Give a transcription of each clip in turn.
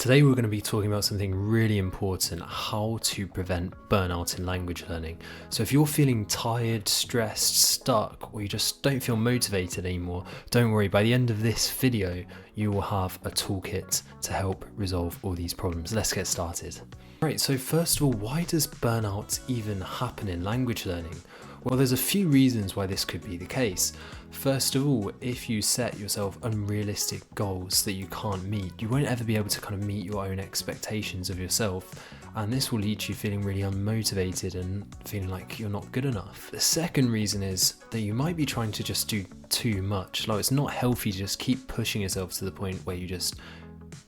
Today we're going to be talking about something really important, how to prevent burnout in language learning. So if you're feeling tired, stressed, stuck, or you just don't feel motivated anymore, don't worry, by the end of this video, you will have a toolkit to help resolve all these problems. Let's get started. Right, so first of all, why does burnout even happen in language learning? Well, there's a few reasons why this could be the case. First of all, if you set yourself unrealistic goals that you can't meet, you won't ever be able to kind of meet your own expectations of yourself, and this will lead you feeling really unmotivated and feeling like you're not good enough. The second reason is that you might be trying to just do too much. Like, it's not healthy to just keep pushing yourself to the point where you just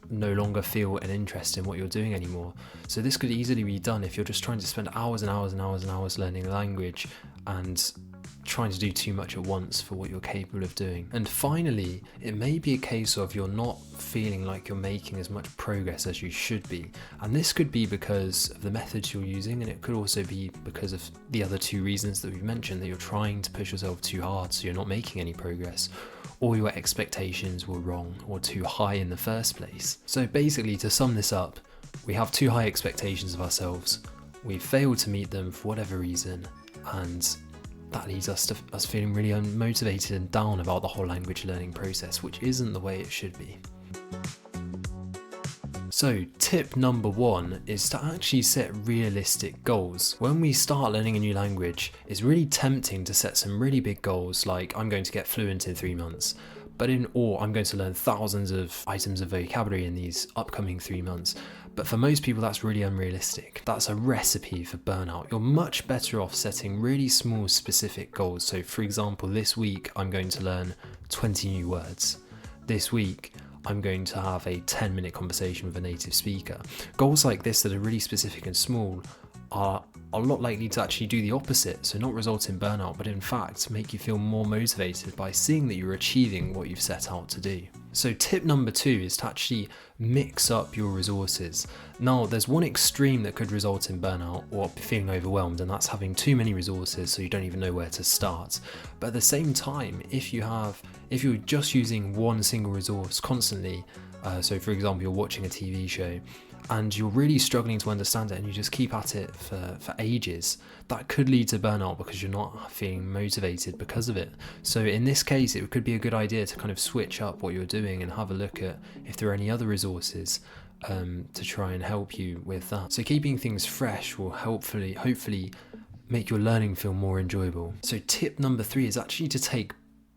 no longer feel an interest in what you're doing anymore. So this could easily be done if you're just trying to spend hours and hours and hours and hours learning the language and trying to do too much at once for what you're capable of doing. And finally, it may be a case of you're not feeling like you're making as much progress as you should be. And this could be because of the methods you're using, and it could also be because of the other two reasons that we've mentioned, that you're trying to push yourself too hard so you're not making any progress, or your expectations were wrong or too high in the first place. So basically, to sum this up, we have too high expectations of ourselves, we failed to meet them for whatever reason, and that leads us to us feeling really unmotivated and down about the whole language learning process, which isn't the way it should be. So tip number one is to actually set realistic goals. When we start learning a new language, it's really tempting to set some really big goals like I'm going to get fluent in 3 months, or I'm going to learn thousands of items of vocabulary in these upcoming 3 months. But for most people, that's really unrealistic. That's a recipe for burnout. You're much better off setting really small, specific goals. So for example, this week, I'm going to learn 20 new words. This week, I'm going to have a 10-minute conversation with a native speaker. Goals like this that are really specific and small are a lot likely to actually do the opposite, so not result in burnout, but in fact make you feel more motivated by seeing that you're achieving what you've set out to do. So tip number two is to actually mix up your resources. Now, there's one extreme that could result in burnout or feeling overwhelmed, and that's having too many resources so you don't even know where to start. But at the same time, if you're just using one single resource constantly, so for example, you're watching a TV show and you're really struggling to understand it and you just keep at it for ages, that could lead to burnout because you're not feeling motivated because of it. So in this case, it could be a good idea to kind of switch up what you're doing and have a look at if there are any other resources to try and help you with that. So keeping things fresh will hopefully make your learning feel more enjoyable. So tip number three is actually to take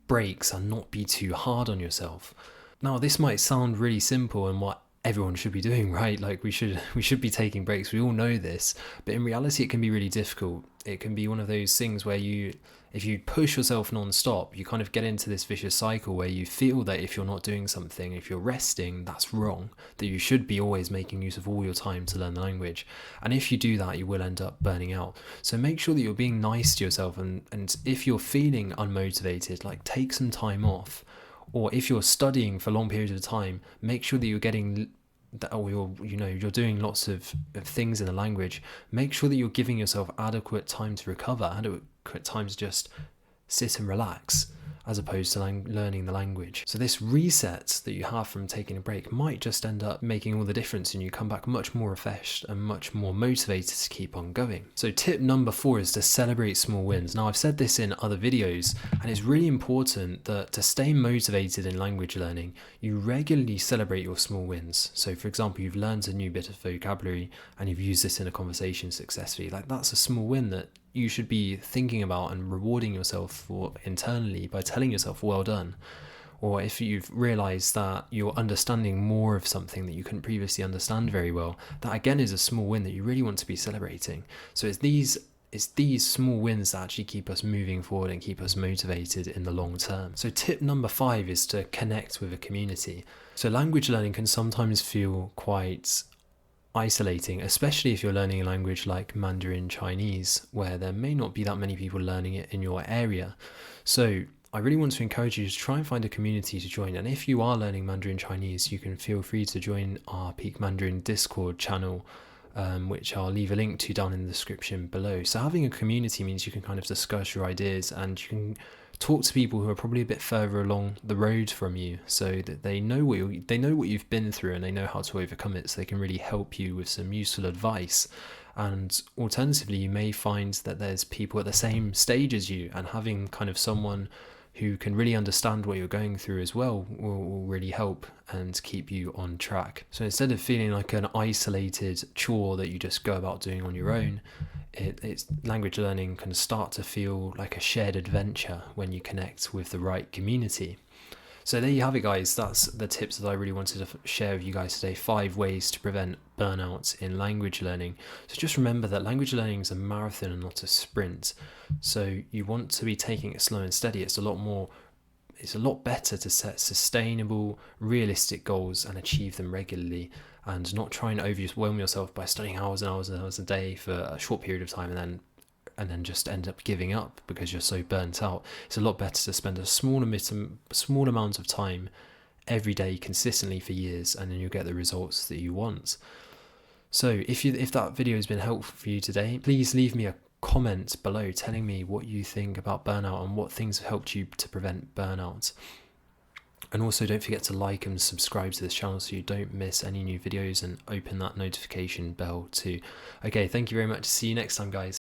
breaks and not be too hard on yourself. Now, this might sound really simple and what everyone should be doing, right? Like we should be taking breaks. We all know this, but in reality, it can be really difficult. It can be one of those things where if you push yourself non-stop, you kind of get into this vicious cycle where you feel that if you're not doing something, if you're resting, that's wrong, that you should be always making use of all your time to learn the language. And if you do that, you will end up burning out. So make sure that you're being nice to yourself, and if you're feeling unmotivated, like take some time off. Or if you're studying for long periods of time, make sure that you're getting that, or you're doing lots of things in the language. Make sure that you're giving yourself adequate time to recover, adequate time to just sit and relax, as opposed to learning the language. So this reset that you have from taking a break might just end up making all the difference, and you come back much more refreshed and much more motivated to keep on going. So tip number four is to celebrate small wins. Now, I've said this in other videos, and it's really important that to stay motivated in language learning, you regularly celebrate your small wins. So for example, you've learned a new bit of vocabulary and you've used this in a conversation successfully. Like, that's a small win that you should be thinking about and rewarding yourself for internally by telling yourself, well done. Or if you've realized that you're understanding more of something that you couldn't previously understand very well, that again is a small win that you really want to be celebrating. So it's these small wins that actually keep us moving forward and keep us motivated in the long term. So tip number five is to connect with a community. So language learning can sometimes feel quite isolating, especially if you're learning a language like Mandarin Chinese, where there may not be that many people learning it in your area. So I really want to encourage you to try and find a community to join. And if you are learning Mandarin Chinese, you can feel free to join our Peak Mandarin Discord channel, which I'll leave a link to down in the description below. So having a community means you can kind of discuss your ideas and you can talk to people who are probably a bit further along the road from you, so that they know what you've been through, and they know how to overcome it, so they can really help you with some useful advice. And alternatively, you may find that there's people at the same stage as you, and having kind of someone who can really understand what you're going through as well will really help and keep you on track. So instead of feeling like an isolated chore that you just go about doing on your own, it's language learning can start to feel like a shared adventure when you connect with the right community. So there you have it, guys. That's the tips that I really wanted to share with you guys today. 5 ways to prevent burnout in language learning. So just remember that language learning is a marathon and not a sprint. So you want to be taking it slow and steady. It's a lot better to set sustainable, realistic goals and achieve them regularly, and not try and overwhelm yourself by studying hours and hours and hours a day for a short period of time and then just end up giving up because you're so burnt out. It's a lot better to spend a small amount of time every day consistently for years, and then you'll get the results that you want. So if that video has been helpful for you today, please leave me a comment below telling me what you think about burnout and what things have helped you to prevent burnout. And also don't forget to like and subscribe to this channel so you don't miss any new videos, and open that notification bell too. Okay, thank you very much. See you next time, guys.